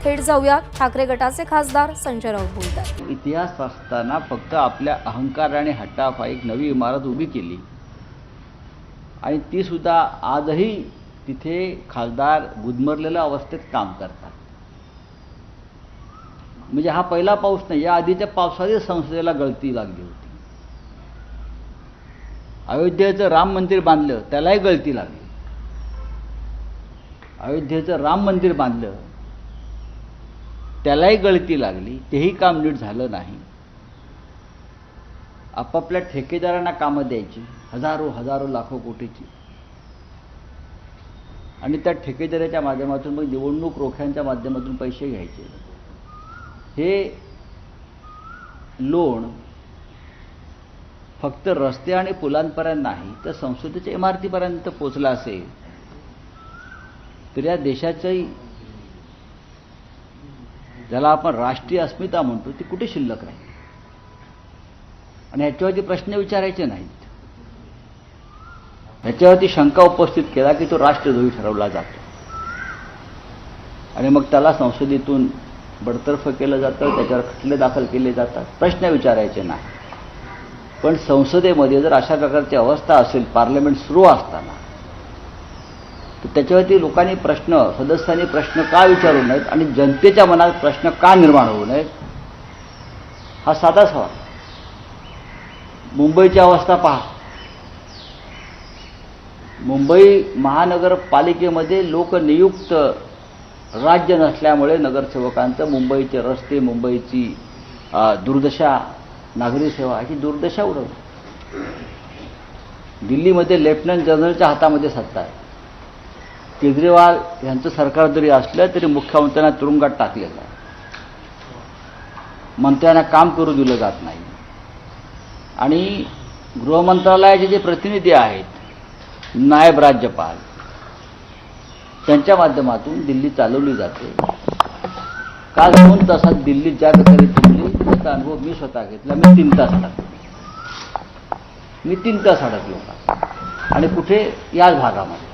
थेट जाऊया ठाकरे गटाचे खासदार संजय राऊत बोलतात। इतिहास असताना फक्त आपल्या अहंकार आणि हट्टापायी एक नवी इमारत उभी केली आणि ती सुद्धा आजही तिथे खासदार गुदमरलेल्या अवस्थेत काम करतात। म्हणजे हा पहिला पाऊस नाही, या आधीच्या पावसाळ्यात संसदेला गळती लागली होती। अयोध्येचं राम मंदिर बांधलं त्यालाही गळती लागली। अयोध्येचं राम मंदिर बांधलं त्यालाही गळती लागली, तेही काम नीट झालं नाही। आपापल्या ठेकेदारांना कामं द्यायची, हजारो लाखो कोटीची, आणि त्या ठेकेदाराच्या माध्यमातून मग निवडणूक रोख्यांच्या माध्यमातून पैसे घ्यायचे। हे लोण फक्त रस्ते आणि पुलांपर्यंत नाही तर संसदेच्या इमारतीपर्यंत पोचला असेल तर या देशाची ज्याला आपण राष्ट्रीय अस्मिता म्हणतो ती कुठे शिल्लक राहील। आणि ह्याच्यावरती प्रश्न विचारायचे नाहीत, ह्याच्यावरती शंका उपस्थित केला की तो राष्ट्रद्रोही ठरवला जातो आणि मग त्याला संसदेतून बडतर्फ केलं जातं, त्याच्यावर खटले दाखल केले जातात, प्रश्न विचारायचे नाही। पण संसदेमध्ये जर अशा प्रकारची अवस्था असेल पार्लमेंट सुरू असताना तर त्याच्यावरती लोकांनी सदस्यांनी प्रश्न का विचारू नयेत आणि जनतेच्या मनात प्रश्न का निर्माण होऊ नयेत, हा साधा सवाल। मुंबईची अवस्था पहा, मुंबई महानगरपालिकेमध्ये लोकनियुक्त राज्य नसल्यामुळे नगरसेवकांचं मुंबईचे रस्ते, मुंबईची दुर्दशा, नागरी सेवा ही दुर्दशा उडवली। दिल्लीमध्ये लेफ्टनंट जनरलच्या हातामध्ये सत्ता आहे। केजरीवाल यांचं सरकार जरी असलं तरी मुख्यमंत्र्यांना तुरुंगात टाकलेलं आहे, मंत्र्यांना काम करू दिलं जात नाही आणि गृहमंत्रालयाचे जे प्रतिनिधी आहेत, नायब राज्यपाल, त्यांच्या माध्यमातून दिल्ली चालवली जाते। काल 2 तासात दिल्ली ज्या प्रकारे फिरली त्याचा अनुभव मी स्वतः घेतला। मी 3 तास अडकलो का आणि कुठे याच भागामध्ये।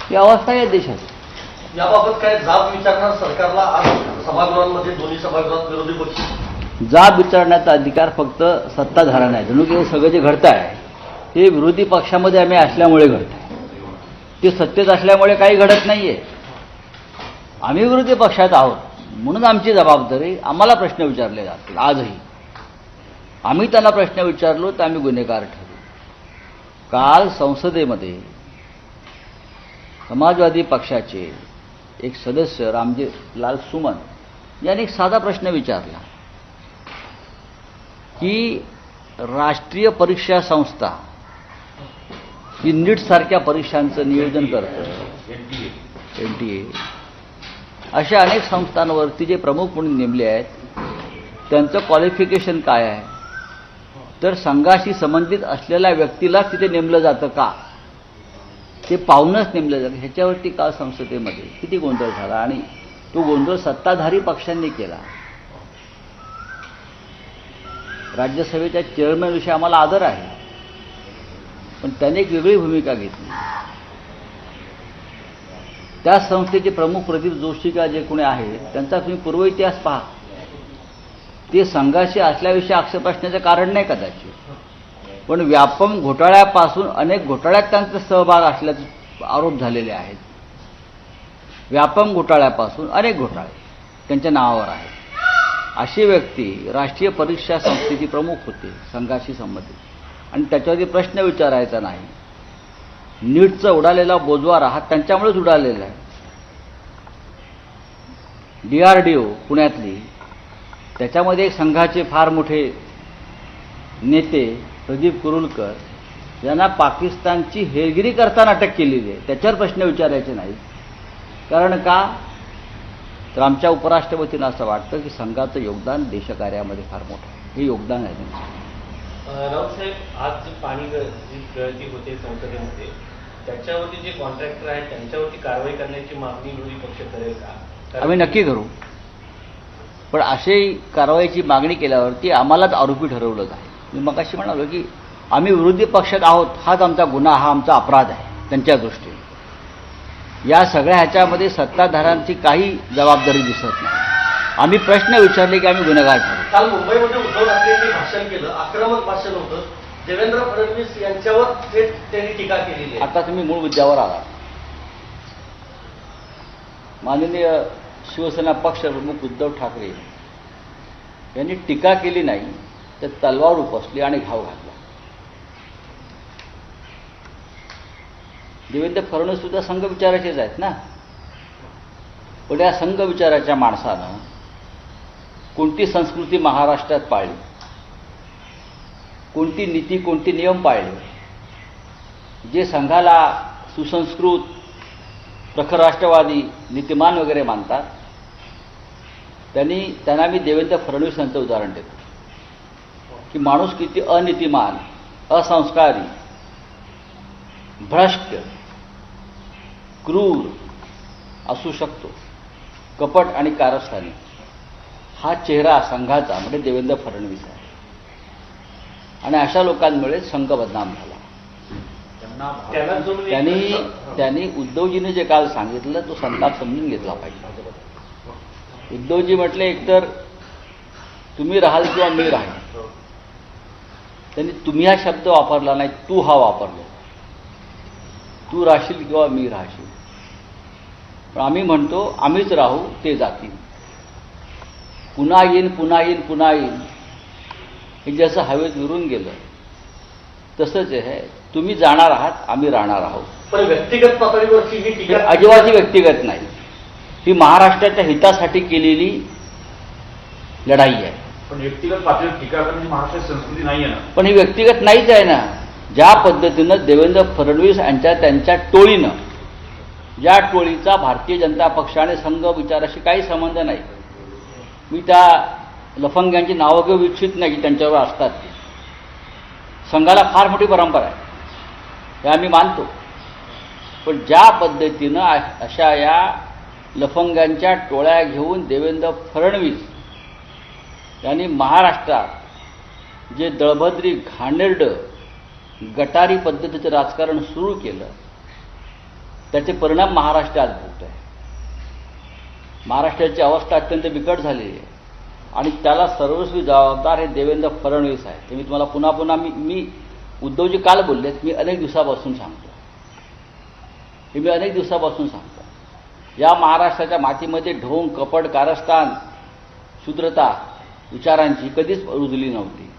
ही अवस्था या देशाची। याबाबत काय जाब विचारणार सरकारला? आज सभागृहांमध्ये दोन्ही सभागृहात विरोधी पक्ष जाब विचारण्याचा अधिकार फक्त सत्ताधाऱ्यांना आहे। जणू की हे सगळं जे घडत आहे हे विरोधी पक्षामध्ये आम्ही असल्यामुळे घडत आहे, ते सत्तेत असल्यामुळे काही घडत नाहीये। आम्ही विरोधी पक्षात आहोत म्हणून आमची जबाबदारी, आम्हाला प्रश्न विचारले जातील। आजही आम्ही त्यांना प्रश्न विचारलो तर आम्ही गुन्हेगार ठरलो। काल संसदेमध्ये समाजवादी पक्षाचे एक सदस्य रामजीलाल सुमन यांनी एक साधा प्रश्न विचारला की राष्ट्रीय परीक्षा संस्था ही नीट सारख्या परीक्षांचं नियोजन करतं, NTA, अशा अनेक संस्थांवरती जे प्रमुख म्हणून नेमले आहेत त्यांचं क्वालिफिकेशन काय आहे, तर संघाशी संबंधित असलेल्या व्यक्तीलाच तिथे नेमलं जातं का, ते पाहूनच नेमलं जातं। ह्याच्यावरती काल संसदेमध्ये किती गोंधळ झाला आणि तो गोंधळ सत्ताधारी पक्षांनी केला। राज्यसभेच्या चेअरमॅनविषयी आम्हाला आदर आहे, पण त्याने एक वेगळी भूमिका घेतली। त्या संस्थेचे प्रमुख प्रदीप जोशी का जे कोणी आहेत त्यांचा तुम्ही पूर्व इतिहास पहा, ते संघाशी असल्याविषयी आक्षेप असण्याचं कारण नाही कदाचित, पण व्यापम घोटाळ्यापासून अनेक घोटाळ्यात त्यांचा सहभाग असल्याचे आरोप झालेले आहेत। व्यापम घोटाळ्यापासून अनेक घोटाळे त्यांच्या नावावर आहेत। अशी व्यक्ती राष्ट्रीय परीक्षा संस्थेची प्रमुख होते संघाशी संबंधित, आणि त्याच्यावरती प्रश्न विचारायचा नाही। नीटचा उडालेला बोजवारा हा त्यांच्यामुळेच उडालेला आहे। DRDO पुण्यातली, त्याच्यामध्ये एक संघाचे फार मोठे नेते प्रदीप कुरुलकर यांना पाकिस्तानची हेरगिरी करताना अटक केलेली आहे, त्याच्यावर प्रश्न विचारायचे नाही। कारण का, तर आमच्या उपराष्ट्रपतींना असं वाटतं की संघाचं योगदान देशकार्यामध्ये फार मोठं आहे, हे योगदान आहे त्यांचं। राऊत साहेब, आज पाणी जी गळती होते संसदेमध्ये त्याच्यावरती जे कॉन्ट्रॅक्टर आहेत त्यांच्यावरती कारवाई करण्याची मागणी विरोधी पक्ष करेल का? आम्ही नक्की करू, पण अशी कारवाईची मागणी केल्यावरती आम्हालाच आरोपी ठरवलं जाईल। मी मगाशी म्हणालो की आम्ही विरोधी पक्षात आहोत, हाच आमचा गुन्हा, हा आमचा अपराध आहे त्यांच्या दृष्टीने। या सगळ्या ह्याच्यामध्ये सत्ताधाऱ्यांची काही जबाबदारी दिसत नाही. आम्ही प्रश्न विचारले की आम्ही गुन्हेगार ठरलो. काल मुंबईमध्ये उद्धव ठाकरेंनी भाषण केलं, आक्रमक भाषण होतं. देवेंद्र फडणवीस यांच्यावर थेट त्यांनी टीका केलेली आहे. आता तुम्ही मूळ मुद्द्यावर आला. माननीय शिवसेना पक्षप्रमुख उद्धव ठाकरे यांनी टीका केली नाही, तर तलवार उपसली आणि घाव घातला. देवेंद्र फडणवीस सुद्धा संघ विचाराचेच आहेत ना. पण या संघ विचाराच्या माणसानं कोणती संस्कृती महाराष्ट्रात पाळली, कोणती नीती, कोणती नियम पाळले, जे संघाला सुसंस्कृत, प्रखर राष्ट्रवादी, नीतिमान वगैरे मानतात, त्यांना मी देवेंद्र फडणवीस यांचं उदाहरण देतो की माणूस किती अनीतिमान, असंस्कारी, भ्रष्ट, क्रूर असू शकतो, कपट आणि कारस्थानी. हा चेहरा संघाचा म्हणजे देवेंद्र फडणवीस आहे. आणि अशा लोकांमुळे संघ बदनाम झाला. त्यांनी उद्धवजीने जे काल सांगितलं तो संताप समजून घेतला पाहिजे. उद्धवजी म्हटले एकतर तुम्ही राहाल किंवा मी राहील. त्यांनी तुम्ही हा शब्द वापरला नाही, तू हा वापरला. तू राहशील किंवा मी राहशील. पण आम्ही म्हणतो आम्हीच राहू, ते जातील. पुन्हा येईन, पुन्हा येईन, पुन्हा येईन, हे जसं हवेत विरून गेलं तसंच आहे. तुम्ही जाणार आहात, आम्ही राहणार आहोत. पण व्यक्तिगत पातळीवरची ही टीका अजिबात व्यक्तिगत नाही. ही महाराष्ट्राच्या हितासाठी केलेली लढाई आहे. पण व्यक्तिगत पातळीवर टीका करण्याची महाराष्ट्राची संस्कृती नाही आहे ना. पण ही व्यक्तिगत नाहीच आहे ना. ज्या पद्धतीनं देवेंद्र फडणवीस त्यांच्या टोळीनं, ज्या टोळीचा भारतीय जनता पक्ष आणि संघ विचाराशी काही संबंध नाही. मी त्या लफंग्यांची नावं घेऊ इच्छित नाही की त्यांच्यावर असतात. ती संघाला फार मोठी परंपरा आहे, हे आम्ही मानतो. पण ज्या पद्धतीनं अशा या लफंग्यांच्या टोळ्या घेऊन देवेंद्र फडणवीस यांनी महाराष्ट्रात जे दळभद्री, घाणेरडं, गटारी पद्धतीचं राजकारण सुरू केलं, त्याचे परिणाम महाराष्ट्रात भोगत आहे. महाराष्ट्राची अवस्था अत्यंत बिकट झालेली आहे आणि त्याला सर्वस्वी जबाबदार हे देवेंद्र फडणवीस आहे. ते मी तुम्हाला पुन्हा पुन्हा मी उद्धवजी काल बोललेत, मी अनेक दिवसापासून सांगतो. हे मी अनेक दिवसापासून सांगतो. या महाराष्ट्राच्या मातीमध्ये ढोंग, कपट, कारस्थान, शूद्रता विचारांची कधीच रुजली नव्हती.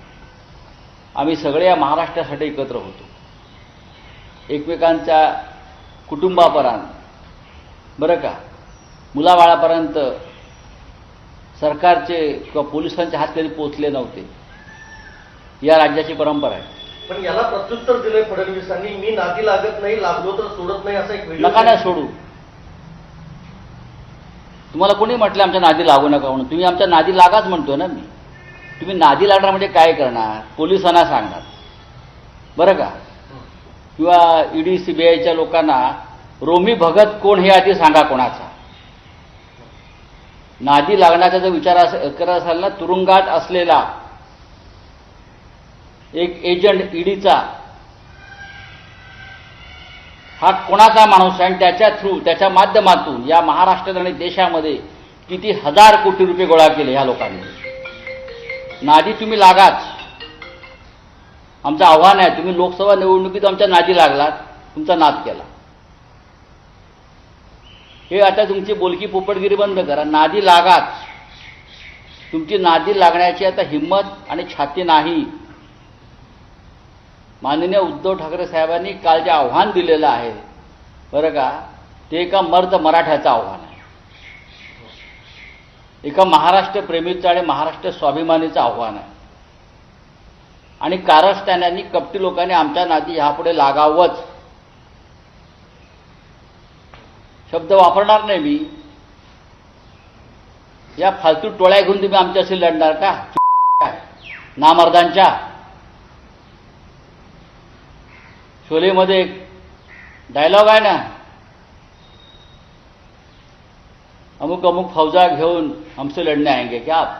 आम्ही सगळे या महाराष्ट्रासाठी एकत्र होतो. एकमेकांच्या कुटुंबापर्यंत, बरं का, मुलाबाळापर्यंत सरकारचे किंवा पोलिसांचे हात कधी पोचले नव्हते. या राज्याची परंपरा आहे. पण याला प्रत्युत्तर दिलंय फडणवीसांनी, मी नादी लागत नाही, लागलो तर सोडत नाही, असा एक व्हिडिओ. नका नाही सोडू. तुम्हाला कोणी म्हटलं आमच्या नादी लागू नका म्हणून? तुम्ही आमच्या नादी लागाच म्हणतो ना. मी तुम्ही नादी लागणार म्हणजे काय करणार? पोलिसांना सांगणार, बरं का, किंवा ईडी सीबीआयच्या लोकांना रोमी भगत कोण हे आधी सांगा कोणाचा. नादी लागण्याचा जर विचार करत असाल ना, तुरुंगात असलेला एक एजंट ईडीचा हा कोणाचा माणूस आहे आणि त्याच्या थ्रू, त्याच्या माध्यमातून या महाराष्ट्रात आणि देशामध्ये किती हजार कोटी रुपये गोळा केले ह्या लोकांनी. नादी तुम्ही लागाच. आमचं आव्हान आहे, तुम्ही लोकसभा निवडणुकीत आमच्या नादी लागलात, तुमचा नाद केला. हे आता तुमची बोलकी पोपटगिरी बंद करा. नादी लागाच. तुमची नादी लागण्याची आता हिंमत आणि छाती नाही. माननीय उद्धव ठाकरे साहेबांनी काल जे आव्हान दिलेलं आहे, बरं का, ते एका मर्द मराठ्याचं आव्हान आहे. एका महाराष्ट्र प्रेमीचं आणि महाराष्ट्र स्वाभिमानीचं आव्हान आहे. आणि कारस्थान्यांनी, कपटी लोकांनी आमच्या नादी ह्यापुढे लागावंच. शब्द वापरणार नाही मी. या फालतू टोळ्या घेऊन तुम्ही आमच्याशी लढणार का? नामर्दांच्या. शोलेमध्ये एक डायलॉग आहे ना, अमुक अमुक फौजा घेऊन हमसे लढणे आएंगे क्या आप?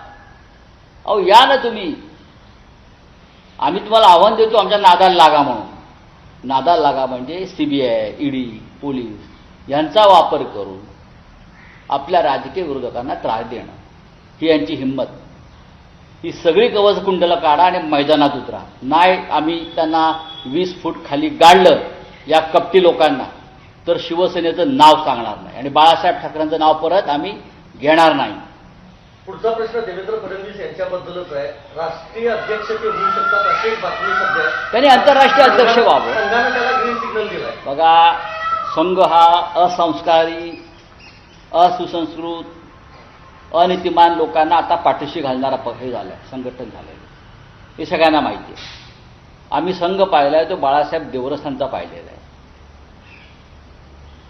अहो या ना तुम्ही. आम्ही तुम्हाला आव्हान देतो आमच्या नादाला लागा म्हणून. नादाला लागा म्हणजे सीबीआय, ईडी, पोलीस यांचा वापर करून आपल्या राजकीय विरोधकांना त्रास देणं ही यांची हिंमत. ही सगळी कवचकुंडलं काढा आणि मैदानात उतरा. नाही आम्ही त्यांना 20 फूट खाली गाडलं या कपटी लोकांना तर शिवसेनेचं नाव सांगणार नाही आणि बाळासाहेब ठाकरेंचं नाव परत आम्ही घेणार नाही. पुढचा प्रश्न देवेंद्र फडणवीस यांच्याबद्दलच आहे. राष्ट्रीय अध्यक्ष ते होऊ शकतात अशी एक बातमी सध्या आहे. त्यांनी आंतरराष्ट्रीय अध्यक्ष व्हावं. संघानं त्याला ग्रीन सिग्नल दिलाय. बघा, संघ हा असंस्कारी, असुसंस्कृत, अनीतिमान लोकांना आता पाठीशी घालणारा हे झालाय, संघटन झालेलं. हे सगळ्यांना माहिती आहे. आम्ही संघ पाहिलाय तो बाळासाहेब देवरसांचा पाहिलेला आहे.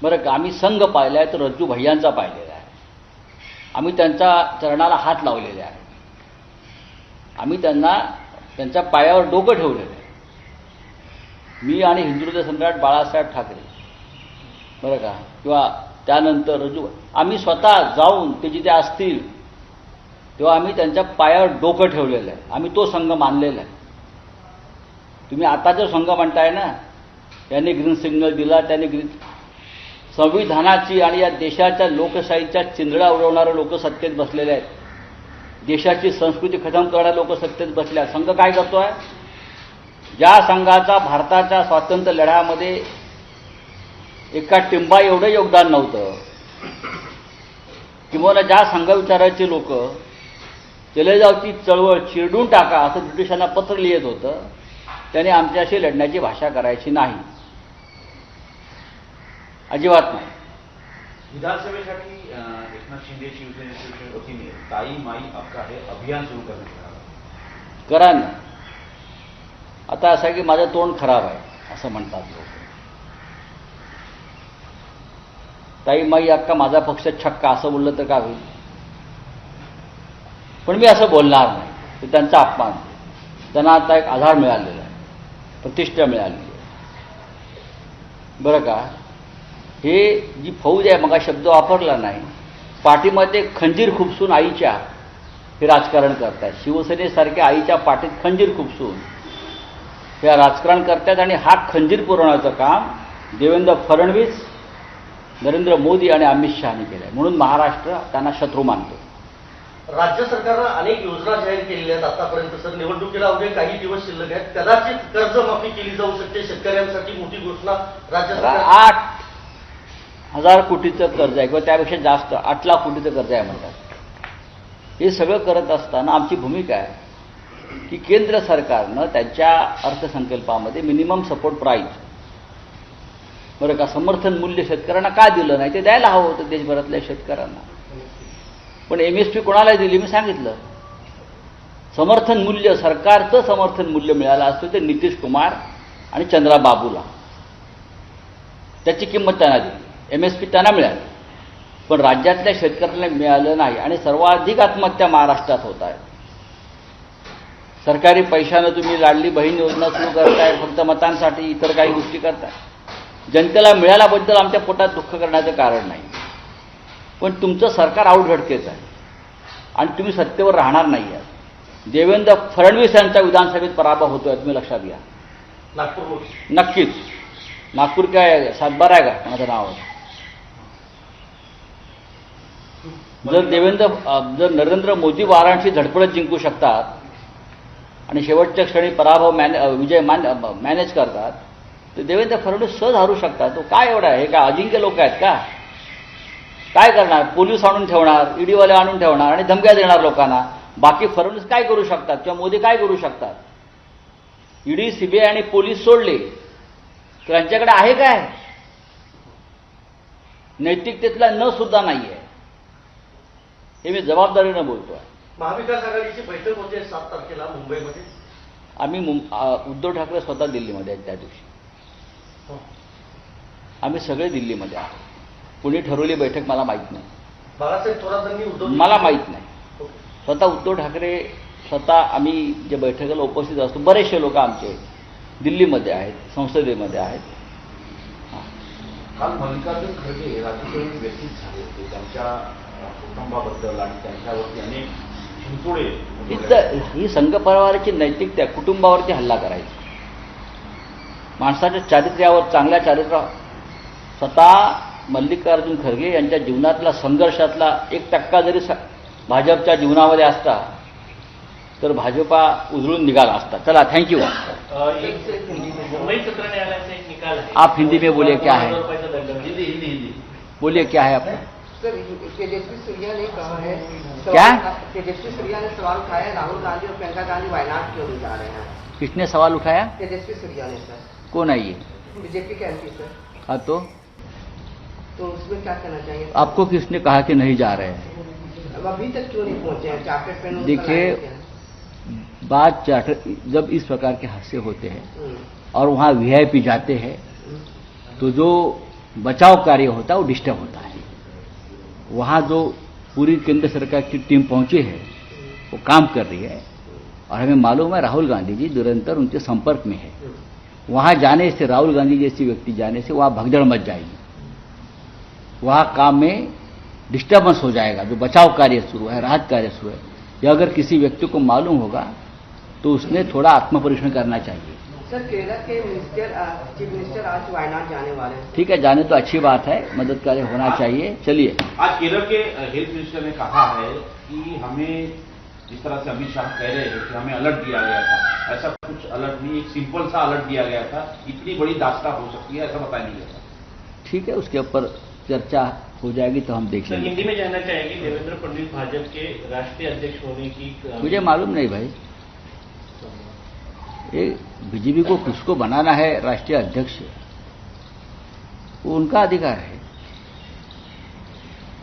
बरं का, आम्ही संघ पाहिलाय तो रज्जू भैयांचा पाहिलेला आहे. आम्ही त्यांच्या चरणाला हात लावलेले आहे. आम्ही त्यांच्या पायावर डोकं ठेवलेलं आहे. मी आणि हिंदुत्व सम्राट बाळासाहेब ठाकरे, बरं का, किंवा त्यानंतर रज्जू, आम्ही स्वतः जाऊन ते जिथे असतील तेव्हा आम्ही त्यांच्या पायावर डोकं ठेवलेलं आहे. आम्ही तो संघ मानलेला आहे. तुम्ही आता जो संघ म्हणताय ना, यांनी ग्रीन सिग्नल दिला, त्यांनी संविधानाची आणि या देशाच्या लोकशाहीच्या चिंधड्या उडवणारे लोक सत्तेत बसलेले आहेत. देशाची संस्कृती खतम करणारे लोक सत्तेत बसले आहेत. संघ काय करतोय? ज्या संघाचा भारताच्या स्वातंत्र्य लढ्यामध्ये एका टिंबा एवढं योगदान नव्हतं, किंवा ज्या संघविचाराचे लोक चलेजावची चळवळ चिरडून टाका असं ब्रिटिशांना पत्र लिहित होतं, त्याने आमच्याशी लढण्याची भाषा करायची नाही, अजिबात नाही. विधानसभेसाठी एकनाथ शिंदे शिवसेनेच्या वतीने ताई माई अक्का हे अभियान सुरू करण्यात आलं. करा ना. आता असं आहे की माझं तोंड खराब आहे असं म्हणतात लोक. ताई माई अक्का माझा पक्ष छक्का असं बोललं तर काय होईल? पण मी असं बोलणार नाही. ते त्यांचा अपमान. त्यांना आता एक आधार मिळालेला आहे, प्रतिष्ठा मिळालेली आहे, बरं का. हे जी फौज आहे, मग शब्द वापरला नाही, पाठीमध्ये खंजीर खुपसून आईच्या हे राजकारण करतात. शिवसेनेसारख्या आईच्या पाठीत खंजीर खुपसून हे राजकारण करतात आणि हा खंजीर पुरवण्याचं काम देवेंद्र फडणवीस, नरेंद्र मोदी आणि अमित शहानी केलं आहे. म्हणून महाराष्ट्र त्यांना शत्रू मानतो. राज्य सरकारनं अनेक योजना जाहीर केलेल्या आहेत आतापर्यंत. सर, निवडणुकीला अवघे काही दिवस शिल्लक आहेत. कदाचित कर्जमाफी केली जाऊ शकते. शेतकऱ्यांसाठी मोठी घोषणा राज्य सरकार. 8,000 कोटीचं कर्ज आहे किंवा त्यापेक्षा जास्त, 8 लाख कोटीचं कर्ज आहे म्हणतात. हे सगळं करत असताना आमची भूमिका आहे की केंद्र सरकारनं त्यांच्या अर्थसंकल्पामध्ये मिनिमम सपोर्ट प्राईस, बरं का, समर्थन मूल्य शेतकऱ्यांना का दिलं नाही? ते द्यायला हवं होतं देशभरातल्या शेतकऱ्यांना. पण MSP कोणाला दिली? मी सांगितलं. समर्थन मूल्य, सरकारचं समर्थन मूल्य मिळालं असतं ते नितीश कुमार आणि चंद्राबाबूला. त्याची किंमत त्यांना दिली, MSP त्यांना मिळाली. पण राज्यातल्या शेतकऱ्यांना मिळालं नाही आणि सर्वाधिक आत्महत्या महाराष्ट्रात होत आहेत. सरकारी पैशानं तुम्ही लाडली बहीण योजना सुरू करताय, फक्त मतांसाठी, इतर काही गोष्टी करताय. जनतेला मिळाल्याबद्दल आमच्या पोटात दुःख करण्याचं कारण नाही. पण तुमचं सरकार आउटघडकेच आहे आणि तुम्ही सत्तेवर राहणार नाही आहात. देवेंद्र फडणवीस यांचा विधानसभेत पराभव होतोय, तुम्ही लक्षात घ्या. नागपूर नक्कीच. नागपूर काय सातबारा आहे का माझं नाव? जर नरेंद्र मोदी वाराणसी झडपडत जिंकू शकतात आणि शेवटच्या क्षणी विजय मॅनेज करतात, तर देवेंद्र फडणवीस सहज हरू शकतात. तो काय एवढा आहे? का अजिंक्य लोक आहेत का? काय करणार? पोलीस आणून ठेवणार, ईडीवाले आणून ठेवणार आणि धमक्या देणार लोकांना. बाकी फडणवीस काय करू शकतात किंवा मोदी काय करू शकतात? ईडी, CBI आणि पोलीस सोडले तर त्यांच्याकडे आहे काय? नैतिकतेतला न सुद्धा नाही आहे. हे मी जबाबदारीनं बोलतोय. महाविकास आघाडीची बैठक होते 7 तारखेला मुंबईमध्ये. आम्ही उद्धव ठाकरे स्वतः दिल्लीमध्ये आहेत त्या दिवशी. आम्ही सगळे दिल्लीमध्ये आहोत. कुणी ठरवली बैठक मला माहीत नाही. बाळासाहेब थोरातांनी मला माहीत नाही. स्वतः उद्धव ठाकरे स्वतः आम्ही जे बैठकीला उपस्थित असतो, बरेचसे लोक आमचे दिल्लीमध्ये आहेत, संसदेमध्ये आहेत. काल मल्लिकार्जुन खरगे राजकीय व्यतीत झाले होते. त्यांच्या कुटुंबाबद्दल आणि त्यांच्यावरती अनेक शिंतोडे. ही संघ परिवाराची नैतिकता, कुटुंबावरती हल्ला करायची. माणसाच्या चारित्र्यावर, चांगल्या चारित्र्यावर, स्वतः मल्लिकार्जुन खरगे यांच्या जीवनातला संघर्षातला 1% जरी भाजपच्या जीवनामध्ये असता तर भाजपा उजळून निघाला असता. चला, थँक्यू. मुंबई सत्र न्यायालयाचा एक निकाल आहे. आप हिंदी में बोलिए, क्या है? हिंदी. बोलिए, क्या है आपका? सर, तेजस्वी सूर्या ने कहा है क्या? तेजस्वी सूर्या ने सवाल उठाया है, राहुल गांधी और प्रियंका गांधी वायनाड क्यों नहीं जा रहे हैं? किसने सवाल उठाया? तेजस्वी सूर्या ने सर, कौन है ये? बीजेपी के एमपी सर, हाँ, तो उसमें क्या कहना चाहिए? आपको किसने कहा कि नहीं जा रहे हैं? अब अभी तक क्यों नहीं पहुंचे हैं? चार्टर्ड पेन देखिए, बात चार्टर, जब इस प्रकार के हादसे होते हैं और वहाँ वीआईपी जाते हैं तो जो बचाव कार्य होता है वो डिस्टर्ब होता है. वहाँ जो पूरी केंद्र सरकार की टीम पहुंची है वो काम कर रही है और हमें मालूम है राहुल गांधी जी निरंतर उनके संपर्क में है. वहाँ जाने से, राहुल गांधी जैसी व्यक्ति जाने से वहाँ भगदड़ मच जाएगी, वहाँ काम में डिस्टर्बेंस हो जाएगा. जो बचाव कार्य शुरू है, राहत कार्य शुरू है, यह अगर किसी व्यक्ति को मालूम होगा तो उसने थोड़ा आत्मपरीक्षण करना चाहिए. सर, केरल के चीफ मिनिस्टर आज वायनाड जाने वाले हैं. ठीक है, जाने तो अच्छी बात है, मदद कार्य होना चाहिए. चलिए. आज केरल के हेल्थ मिनिस्टर ने कहा है कि हमें, जिस तरह से अमित शाह कह रहे हैं कि हमें अलर्ट दिया गया था, ऐसा कुछ अलर्ट नहीं, एक सिंपल सा अलर्ट दिया गया था. इतनी बड़ी दास्तां हो सकती है, ऐसा बताया नहीं गया. ठीक है, उसके ऊपर चर्चा हो जाएगी तो हम देख सर, लेंगे. हिंदी में जानना चाहेंगे, देवेंद्र फडणवीस भाजपा के राष्ट्रीय अध्यक्ष होने की मुझे मालूम नहीं भाई, ये बीजेपी को किसको बनाना है राष्ट्रीय अध्यक्ष, वो उनका अधिकार है.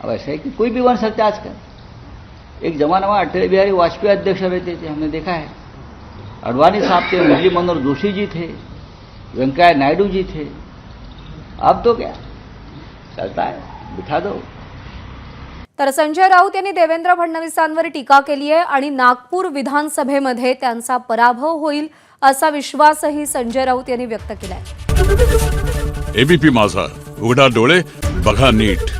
अब ऐसा है कि कोई भी बन सकता है आजकल. एक जमाना में अटल बिहारी वाजपेयी अध्यक्ष रहते थे, हमने देखा है. अडवाणी साहब थे, मुरली मनोहर जोशी जी थे, वेंकैया नायडू जी थे. अब तो क्या चलता है, बिठा दो. तर संजय राऊत यांनी देवेंद्र फडणवीसांवर टीका केली आहे आणि नागपूर विधानसभेमध्ये त्यांचा पराभव होईल असा विश्वासही संजय राऊत यांनी व्यक्त केलाय. एबीपी माझा, उघडा डोळे बघा नीट.